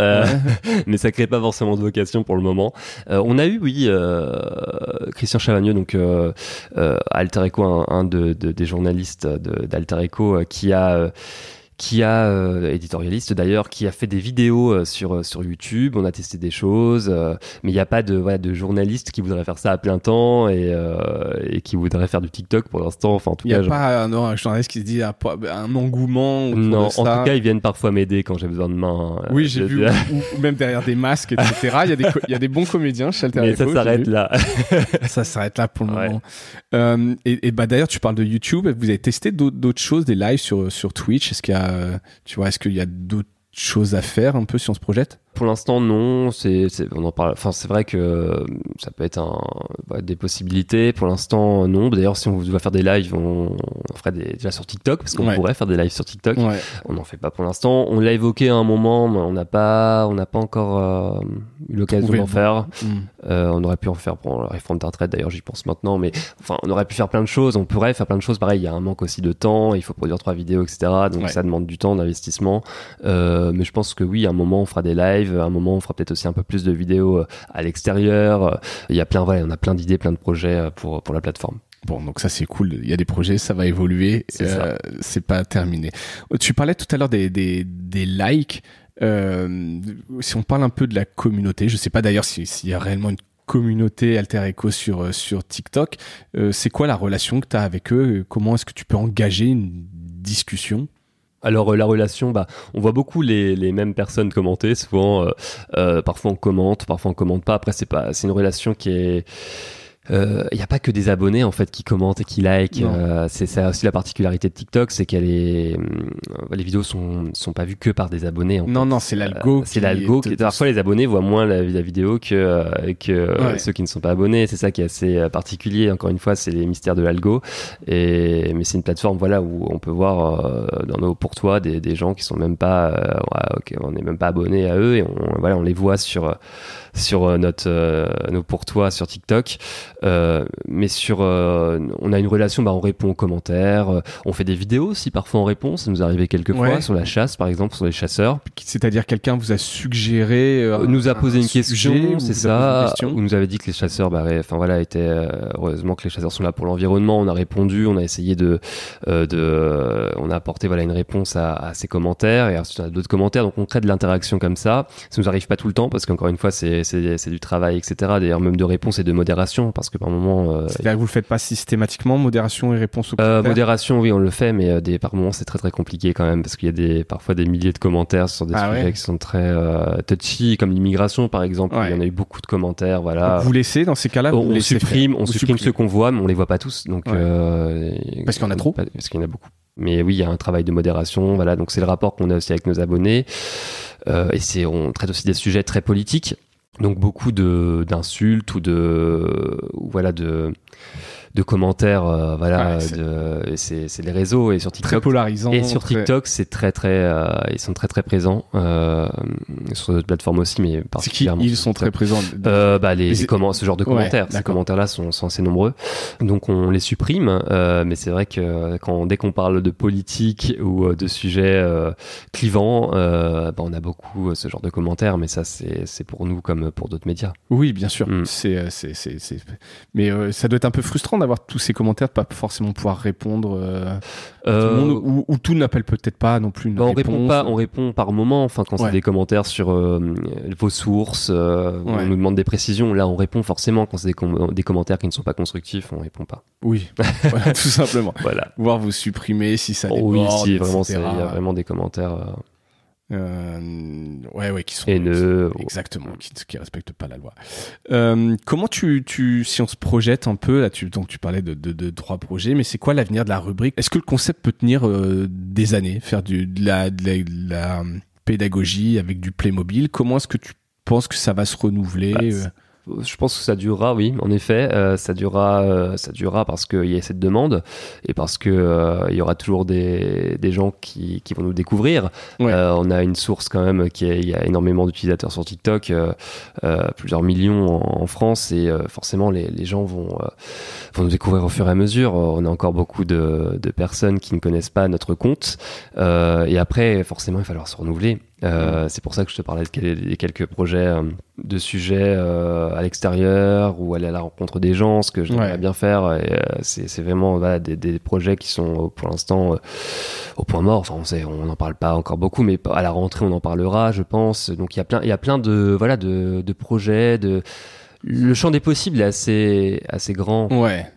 S2: mais ça crée pas forcément de vocation pour le moment. On a eu, oui, Christian Chavagneux, donc Alter Echo, un des journalistes d'Alter Echo, qui a éditorialiste d'ailleurs, qui a fait des vidéos sur YouTube. On a testé des choses, mais il n'y a pas de journaliste qui voudrait faire ça à plein temps et qui voudrait faire du TikTok pour l'instant. Enfin, en tout cas,
S3: il n'y a pas un journaliste qui se dit un engouement autour
S2: non,
S3: de ça.
S2: En tout cas, ils viennent parfois m'aider quand j'ai besoin de main.
S3: Oui, j'ai vu, ou même derrière des masques, etc. Il y a des bons comédiens chez Alter Echo.
S2: Mais ça s'arrête là.
S3: Ça s'arrête là pour le moment. Et d'ailleurs, tu parles de YouTube. Vous avez testé d'autres choses, des lives sur Twitch? Est-ce qu'il y a est-ce qu'il y a d'autres choses à faire un peu si on se projette?
S2: Pour l'instant, non. On en parle. Enfin, c'est vrai que ça peut être des possibilités. Pour l'instant, non. D'ailleurs, si on doit faire des lives, on ferait déjà sur TikTok, parce qu'on pourrait faire des lives sur TikTok. Ouais. On n'en fait pas pour l'instant. On l'a évoqué à un moment, mais on n'a pas encore eu l'occasion d'en faire. On aurait pu en faire pour la réforme des retraites. D'ailleurs, j'y pense maintenant. Mais enfin, on aurait pu faire plein de choses. On pourrait faire plein de choses. Pareil, il y a un manque aussi de temps. Il faut produire 3 vidéos, etc. Donc ça demande du temps, d'investissement. Mais je pense que oui, à un moment, on fera des lives. À un moment, on fera peut-être aussi un peu plus de vidéos à l'extérieur. Il y a on a plein d'idées, plein de projets pour la plateforme.
S3: Bon, donc ça c'est cool. Il y a des projets, ça va évoluer. C'est pas terminé. Tu parlais tout à l'heure des likes. Si on parle un peu de la communauté, je sais pas d'ailleurs s'il y a réellement une communauté Alter Echo sur TikTok. C'est quoi la relation que tu as avec eux? Comment est-ce que tu peux engager une discussion?
S2: Alors la relation, on voit beaucoup les mêmes personnes commenter. Souvent, parfois on commente pas. Après, c'est une relation qui est il n'y a pas que des abonnés en fait qui commentent et qui likent. C'est ça aussi la particularité de TikTok, c'est les vidéos sont pas vues que par des abonnés.
S3: Non, c'est l'algo.
S2: C'est l'algo. Parfois les abonnés voient moins la vidéo que ceux qui ne sont pas abonnés. C'est ça qui est assez particulier. Encore une fois, c'est les mystères de l'algo. Mais c'est une plateforme où on peut voir dans nos pour toi des gens qui sont même pas on n'est même pas abonnés à eux et on les voit sur nos pour toi sur TikTok. Mais on a une relation, on répond aux commentaires, on fait des vidéos aussi parfois en réponse, ça nous est arrivé quelques fois sur la chasse par exemple, sur les chasseurs.
S3: C'est-à-dire quelqu'un vous a suggéré
S2: nous a posé une question, c'est ça, ou nous avait dit que les chasseurs heureusement que les chasseurs sont là pour l'environnement, on a répondu, on a essayé on a apporté une réponse à ces commentaires et ensuite on a d'autres commentaires, donc on crée de l'interaction comme ça. Ça nous arrive pas tout le temps parce qu'encore une fois c'est du travail, etc. D'ailleurs même de réponse et de modération, parce que par moment
S3: c'est-à-dire que vous le faites pas systématiquement, modération et réponse aux commentaires?
S2: Modération, oui, on le fait, mais par moment c'est très très compliqué quand même, parce qu'il y a parfois des milliers de commentaires sur des sujets qui sont très touchy, comme l'immigration par exemple. Il y en a eu beaucoup de commentaires, voilà.
S3: Donc vous laissez dans ces cas-là?
S2: On supprime ceux qu'on voit, mais on les voit pas tous, donc
S3: parce qu'il y en a trop?
S2: Parce qu'il y en a beaucoup. Mais oui, il y a un travail de modération, voilà. Donc c'est le rapport qu'on a aussi avec nos abonnés, et on traite aussi des sujets très politiques. Donc beaucoup d'insultes ou de commentaires, c'est les réseaux et sur TikTok.
S3: Très polarisant.
S2: Et sur TikTok, c'est très ils sont très très présents. Sur d'autres plateformes aussi, mais particulièrement.
S3: Ils sont très présents.
S2: Ce genre de commentaires. Ces commentaires-là sont assez nombreux. Donc on les supprime, mais c'est vrai que dès qu'on parle de politique ou de sujets clivants, on a beaucoup ce genre de commentaires, mais ça c'est pour nous comme pour d'autres médias.
S3: Oui, bien sûr. Mais ça doit être un peu frustrant d'avoir tous ces commentaires, de pas forcément pouvoir répondre à tout le monde, ou tout n'appelle peut-être pas non plus une réponse.
S2: On répond par moment, quand c'est des commentaires sur vos sources, on nous demande des précisions, là on répond forcément. Quand c'est des commentaires qui ne sont pas constructifs, on répond pas.
S3: Oui, voilà, tout simplement. Voilà. Voire vous supprimer si ça déborde,
S2: oui, si vraiment il y a vraiment des commentaires
S3: qui sont
S2: haineux,
S3: exactement, qui respectent pas la loi. Comment si on se projette un peu là, tu parlais de 3 projets, mais c'est quoi l'avenir de la rubrique? Est-ce que le concept peut tenir des années, faire de la pédagogie avec du Playmobil? Comment est-ce que tu penses que ça va se renouveler?
S2: Je pense que ça durera, oui, en effet. Ça durera parce qu'il y a cette demande et parce que il y aura toujours des gens qui vont nous découvrir.
S3: Ouais.
S2: On a une source quand même il y a énormément d'utilisateurs sur TikTok, plusieurs millions en France, et forcément les gens vont nous découvrir au fur et à mesure. On a encore beaucoup de personnes qui ne connaissent pas notre compte, et après forcément il va falloir se renouveler. C'est pour ça que je te parlais de quelques projets, de sujets à l'extérieur, ou aller à la rencontre des gens, ce que j'aimerais bien faire. Et, c'est vraiment des projets qui sont pour l'instant au point mort. Enfin, on n'en parle pas encore beaucoup, mais à la rentrée on en parlera, je pense. Donc il y a plein de projets, le champ des possibles est assez grand.
S3: Ouais.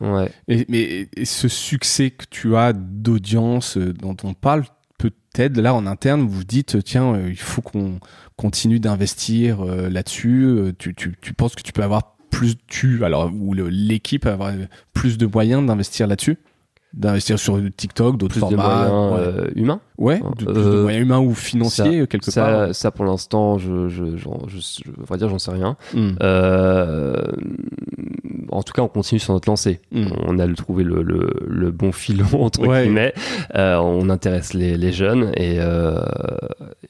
S3: Et ce succès que tu as d'audience dont on parle, peut-être là en interne, vous vous dites tiens, il faut qu'on continue d'investir là-dessus. Tu penses que tu peux avoir l'équipe avoir plus de moyens d'investir là-dessus, d'investir sur TikTok, d'autres formats,
S2: de moyens humains.
S3: Ouais, plus de moyens humains ou financiers quelque part.
S2: Ça pour l'instant, je va dire, j'en sais rien. En tout cas, on continue sur notre lancée. On a trouvé le bon filon entre guillemets. On intéresse les jeunes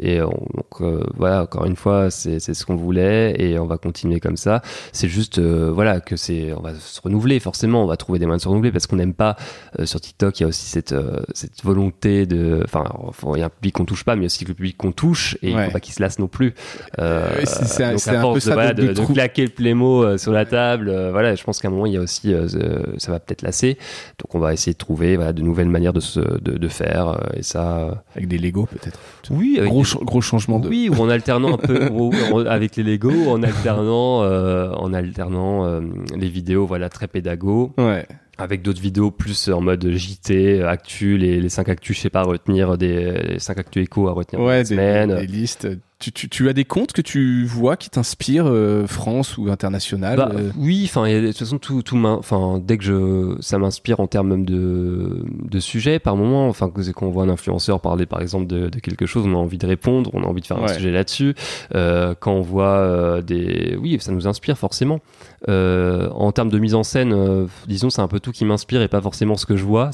S2: donc voilà, encore une fois, c'est ce qu'on voulait et on va continuer comme ça. C'est juste on va se renouveler forcément. On va trouver des moyens de se renouveler parce qu'on n'aime pas sur TikTok. Il y a aussi cette volonté il y a un public qu'on touche pas, mais aussi le public qu'on touche, et il faut pas qu'il se lasse non plus.
S3: C'est
S2: à
S3: un peu ça
S2: de claquer le plémo sur la table. Je pense qu'à un moment il y a aussi ça va peut-être lasser, donc on va essayer de trouver de nouvelles manières de faire, et ça
S3: avec des Lego peut-être.
S2: Oui, avec
S3: gros changement de.
S2: Oui, ou en alternant un peu avec les Lego, en alternant les vidéos très pédago.
S3: Ouais.
S2: Avec d'autres vidéos plus en mode JT, actu, les 5 actus, je sais pas, à retenir les 5 actus éco à retenir
S3: des semaines. Des listes. Tu as des comptes que tu vois qui t'inspirent, France ou international?
S2: Oui, de toute façon, dès que ça m'inspire en termes même de sujets, par moment, quand on voit un influenceur parler par exemple de quelque chose, on a envie de répondre, on a envie de faire un sujet là-dessus. Quand on voit oui, ça nous inspire forcément. En termes de mise en scène, disons, c'est un peu tout qui m'inspire et pas forcément ce que je vois.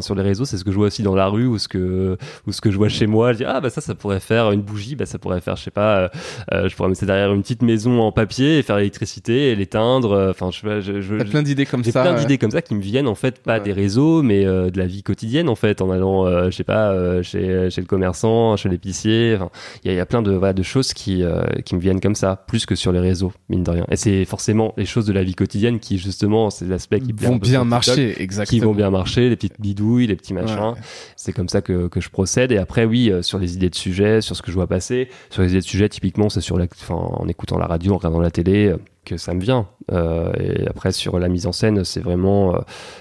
S2: Sur les réseaux, c'est ce que je vois aussi dans la rue ou ce que je vois chez moi. Je dis ça pourrait faire une bougie, ça pourrait faire, je sais pas, je pourrais mettre derrière une petite maison en papier et faire l'électricité et l'éteindre. T'as
S3: plein d'idées comme ça.
S2: J'ai plein d'idées comme ça qui me viennent en fait, pas des réseaux, mais de la vie quotidienne en fait, en allant, je sais pas, chez le commerçant, chez l'épicier. Il y a plein de choses qui me viennent comme ça, plus que sur les réseaux, mine de rien. Et c'est forcément les choses de la vie quotidienne qui justement, c'est l'aspect qui
S3: vont bien marcher, exactement.
S2: Qui vont bien marcher, les petites bidouilles, les petits machins. C'est comme ça que je procède. Et après, oui, sur les idées de sujets, sur ce que je vois passer, sur les idées de sujets, typiquement, c'est en écoutant la radio, en regardant la télé, que ça me vient. Et après, sur la mise en scène, c'est vraiment,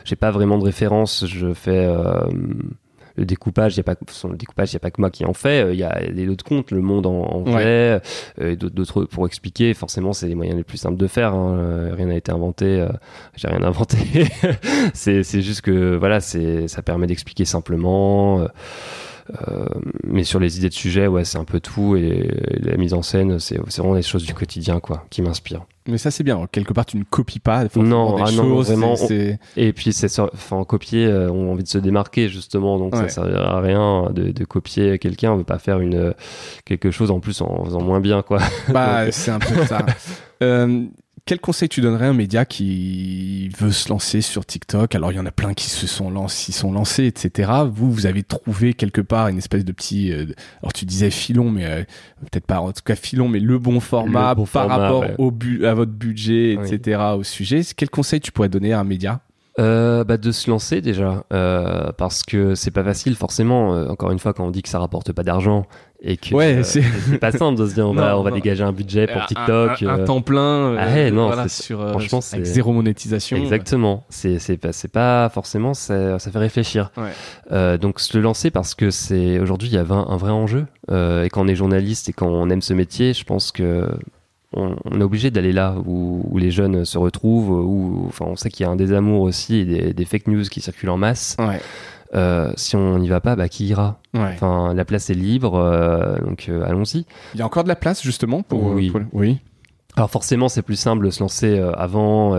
S2: j'ai pas vraiment de référence. Je fais le découpage, il y a pas que moi qui en fait. Il y a d'autres comptes, Le Monde en fait, et d'autres pour expliquer. Forcément, c'est les moyens les plus simples de faire. Rien n'a été inventé. J'ai rien inventé. c'est juste que ça permet d'expliquer simplement. Mais sur les idées de sujet, c'est un peu tout, et la mise en scène, c'est vraiment des choses du quotidien qui m'inspirent.
S3: Mais ça, c'est bien. Quelque part, tu ne copies pas
S2: non,
S3: des choses.
S2: Non, vraiment. Et puis, copier, on a envie de se démarquer, justement. Donc, ça ne servira à rien de copier quelqu'un. On ne veut pas faire quelque chose en plus en faisant moins bien, quoi.
S3: C'est un peu ça. Quel conseil tu donnerais à un média qui veut se lancer sur TikTok? Alors, il y en a plein qui s'y sont lancés, etc. Vous avez trouvé quelque part une espèce de petit... alors, tu disais filon, mais peut-être pas en tout cas filon, mais le bon format par rapport à votre budget, etc., au sujet. Quel conseil tu pourrais donner à un média?
S2: De se lancer déjà, parce que c'est pas facile forcément. Encore une fois, quand on dit que ça rapporte pas d'argent et que c'est pas simple de se dire on va dégager un budget pour TikTok,
S3: un temps plein,
S2: franchement,
S3: avec zéro monétisation.
S2: Exactement. C'est pas forcément, ça fait réfléchir. Donc se lancer, parce que aujourd'hui il y a un vrai enjeu, et quand on est journaliste et quand on aime ce métier, je pense que on est obligé d'aller là où les jeunes se retrouvent, où on sait qu'il y a un désamour aussi et des fake news qui circulent en masse. Si on n'y va pas, qui ira? La place est libre, donc allons-y.
S3: Il y a encore de la place justement pour...
S2: Oui. Alors forcément, c'est plus simple de se lancer avant,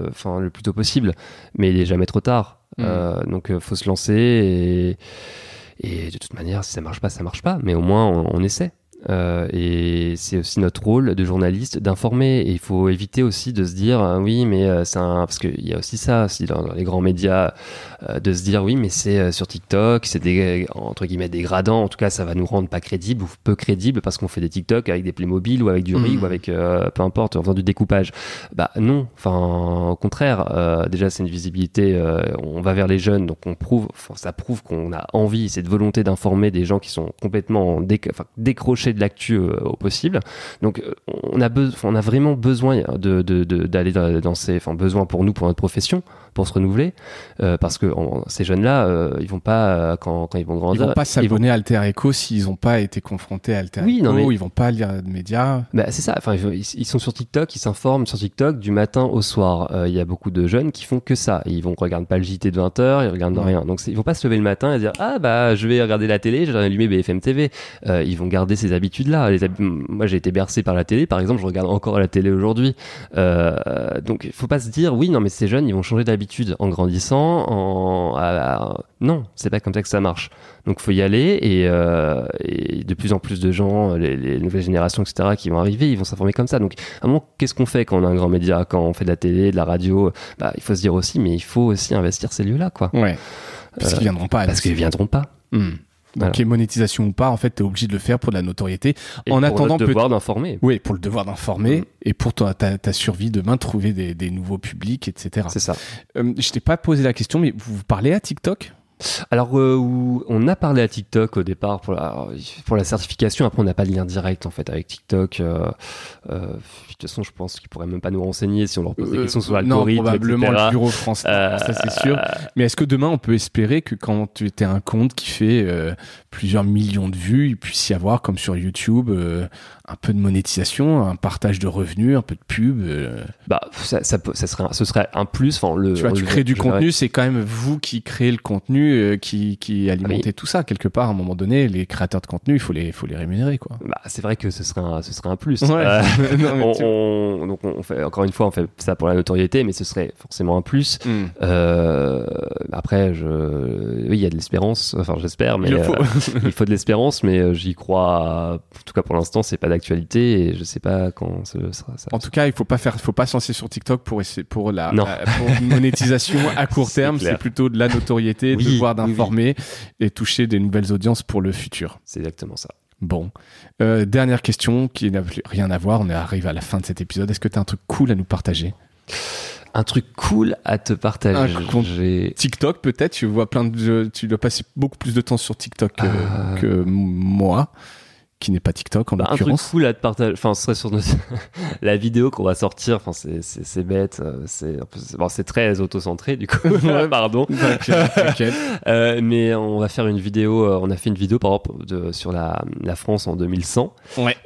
S2: enfin le plus tôt possible, mais il est jamais trop tard. Donc faut se lancer et de toute manière, si ça marche pas, ça marche pas. Mais au moins, on essaie. Et c'est aussi notre rôle de journaliste d'informer. Et il faut éviter aussi de se dire oui, mais parce qu'il y a aussi ça aussi dans les grands médias, de se dire oui, mais c'est sur TikTok, c'est entre guillemets dégradant. En tout cas, ça va nous rendre pas crédibles ou peu crédibles parce qu'on fait des TikTok avec des Playmobil ou avec du riz ou avec peu importe, en faisant du découpage. Bah non, enfin au contraire. Déjà, c'est une visibilité. On va vers les jeunes, donc ça prouve qu'on a envie, cette volonté d'informer des gens qui sont complètement décrochés de l'actu au possible. Donc on a vraiment besoin d'aller dans ces, besoin pour nous, pour notre profession, pour se renouveler, parce que ces jeunes-là, ils vont pas quand ils vont grandir,
S3: ils vont pas s'abonner à Alter Echo s'ils ont pas été confrontés à Alter Echo, ils vont pas lire de médias.
S2: Bah c'est ça. Enfin, ils sont sur TikTok, ils s'informent sur TikTok du matin au soir. Il y a beaucoup de jeunes qui font que ça. Ils regardent pas le JT de 20h, ils regardent rien. Donc ils vont pas se lever le matin et dire je vais regarder la télé, je vais allumer BFM TV. Ils vont garder ces habitudes-là. Moi, j'ai été bercé par la télé, par exemple, je regarde encore la télé aujourd'hui. Donc, il faut pas se dire, oui, non, mais ces jeunes, ils vont changer d'habitude en grandissant. Non, c'est pas comme ça que ça marche. Donc, faut y aller et de plus en plus de gens, les nouvelles générations, etc., qui vont arriver, ils vont s'informer comme ça. Donc, à un moment, qu'est-ce qu'on fait quand on a un grand média, quand on fait de la télé, de la radio? Il faut se dire aussi, mais il faut aussi investir ces lieux-là, quoi.
S3: Ouais. Parce qu'ils viendront pas.
S2: Parce qu'ils viendront pas.
S3: Donc, les monétisations ou pas, en fait, t'es obligé de le faire pour de la notoriété.
S2: Et en attendant, le devoir d'informer.
S3: Oui, pour le devoir d'informer et pour ta survie demain, trouver des nouveaux publics, etc.
S2: C'est ça.
S3: Je t'ai pas posé la question, mais vous parlez à TikTok?
S2: Alors, on a parlé à TikTok au départ pour la certification. Après, on n'a pas de lien direct en fait avec TikTok. De toute façon, je pense qu'ils pourraient même pas nous renseigner si on leur pose des questions sur l'algorithme.
S3: Non, probablement
S2: etc.
S3: le bureau France, ça c'est sûr. Mais est-ce que demain, on peut espérer que quand tu étais un compte qui fait plusieurs millions de vues, il puisse y avoir, comme sur YouTube, un peu de monétisation, un partage de revenus, un peu de pub
S2: ce serait un plus.
S3: Tu crées du contenu, c'est quand même vous qui créez le contenu, qui alimentez tout ça. Quelque part, à un moment donné, les créateurs de contenu, il faut les rémunérer, quoi.
S2: C'est vrai que ce serait un plus.
S3: Ouais.
S2: Donc on fait, encore une fois, on fait ça pour la notoriété, mais ce serait forcément un plus. Après, oui, il y a de l'espérance. Enfin, j'espère, mais il faut de l'espérance, mais j'y crois. En tout cas, pour l'instant, c'est pas d'actualité et je sais pas quand ce sera ça.
S3: En tout cas, il faut pas se lancer sur TikTok pour une monétisation à court terme. C'est plutôt de la notoriété, de devoir d'informer et toucher des nouvelles audiences pour le futur.
S2: C'est exactement ça.
S3: Bon, dernière question qui n'a plus rien à voir. On arrive à la fin de cet épisode. Est-ce que tu as un truc cool à nous partager?
S2: Un truc cool à te partager.
S3: TikTok peut-être. Tu dois passer beaucoup plus de temps sur TikTok que moi, qui n'est pas TikTok en l'occurrence.
S2: Un truc cool à te partager. Enfin, ce serait sur la vidéo qu'on va sortir. Enfin, c'est bête. C'est très auto-centré du coup. Pardon.
S3: T'inquiète.
S2: Mais on va faire une vidéo. On a fait une vidéo par exemple sur la France en 2100.
S3: Ouais.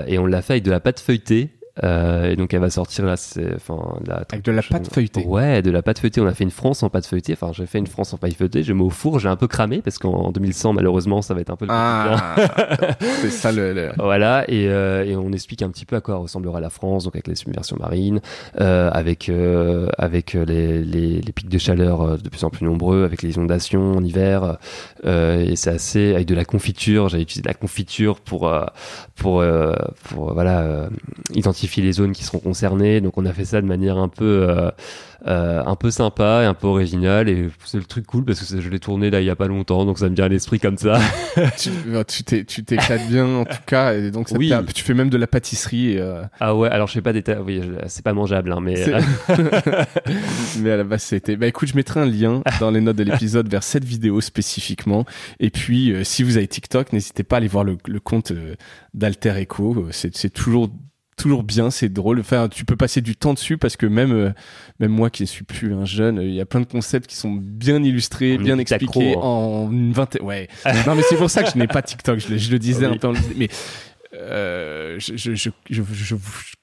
S2: Et on l'a fait avec de la pâte feuilletée. Et donc elle va sortir là,
S3: avec de la pâte feuilletée.
S2: Ouais, de la pâte feuilletée. On a fait une France en pâte feuilletée. Enfin, j'ai fait une France en pâte feuilletée. Je mets au four. J'ai un peu cramé parce qu'en 2100, malheureusement, ça va être un peu le
S3: c'est ça
S2: Voilà. Et on explique un petit peu à quoi ressemblera la France, donc avec les submersions marines, avec les pics de chaleur de plus en plus nombreux, avec les inondations en hiver. Et c'est assez avec de la confiture. J'ai utilisé de la confiture pour identifier les zones qui seront concernées. Donc on a fait ça de manière un peu sympa et un peu originale, et c'est le truc cool parce que je l'ai tourné là il y a pas longtemps, donc ça me vient à l'esprit comme ça.
S3: tu t'éclates bien en tout cas, et donc tu fais même de la pâtisserie.
S2: Ah ouais, alors je sais pas c'est pas mangeable hein, mais
S3: mais à la base c'était. Écoute, je mettrai un lien dans les notes de l'épisode vers cette vidéo spécifiquement, et puis si vous avez TikTok, n'hésitez pas à aller voir le compte d'Alter Echo. C'est toujours bien, c'est drôle. Enfin, tu peux passer du temps dessus parce que même moi qui ne suis plus un jeune, il y a plein de concepts qui sont bien illustrés, bien expliqués en une vingtaine. Ouais. Non, mais c'est pour ça que je n'ai pas TikTok. Je le disais un peu. Mais je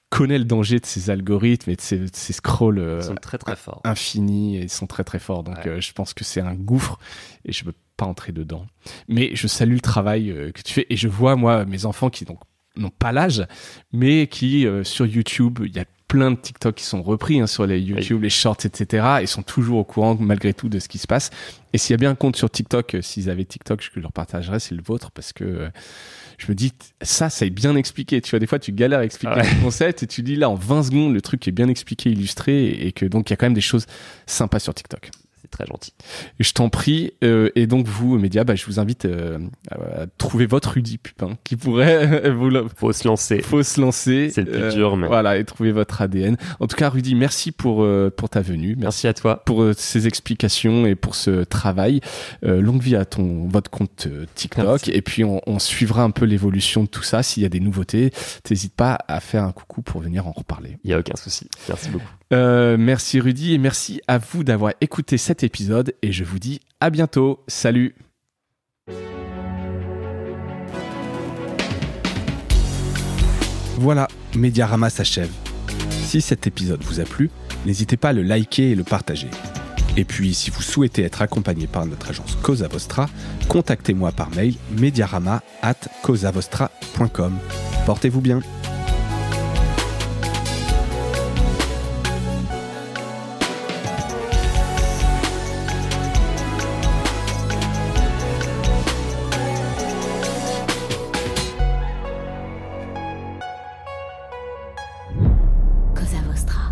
S3: connais le danger de ces algorithmes et de ces scrolls
S2: ils sont très très forts,
S3: infinis, et ils sont très très forts. Donc je pense que c'est un gouffre et je veux pas entrer dedans. Mais je salue le travail que tu fais, et je vois moi mes enfants qui donc n'ont pas l'âge, mais qui sur YouTube, il y a plein de TikTok qui sont repris sur les YouTube, les shorts, etc. Et sont toujours au courant malgré tout de ce qui se passe. Et s'il y a bien un compte sur TikTok, s'ils avaient TikTok, je leur partagerais, c'est le vôtre, parce que je me dis, ça est bien expliqué. Tu vois, des fois, tu galères à expliquer le concept et tu dis là, en 20 secondes, le truc est bien expliqué, illustré, et que donc, il y a quand même des choses sympas sur TikTok.
S2: C'est très gentil.
S3: Je t'en prie. Et donc, vous, médias, je vous invite à trouver votre Rudy Pupin qui pourrait
S2: Faut se lancer.
S3: C'est
S2: le plus dur, mais...
S3: Voilà, et trouver votre ADN. En tout cas, Rudy, merci pour ta venue.
S2: Merci à toi.
S3: Pour ces explications et pour ce travail. Longue vie à votre compte TikTok.
S2: Merci.
S3: Et puis, on suivra un peu l'évolution de tout ça. S'il y a des nouveautés, t'hésites pas à faire un coucou pour venir en reparler.
S2: Il n'y a aucun souci. Merci beaucoup.
S3: Merci Rudy, et merci à vous d'avoir écouté cet épisode, et je vous dis à bientôt. Salut. Voilà, Mediarama s'achève. Si cet épisode vous a plu, n'hésitez pas à le liker et le partager. Et puis, si vous souhaitez être accompagné par notre agence Cosa Vostra, contactez-moi par mail mediarama@cosavostra.com. Portez-vous bien.
S1: Cosa Vostra.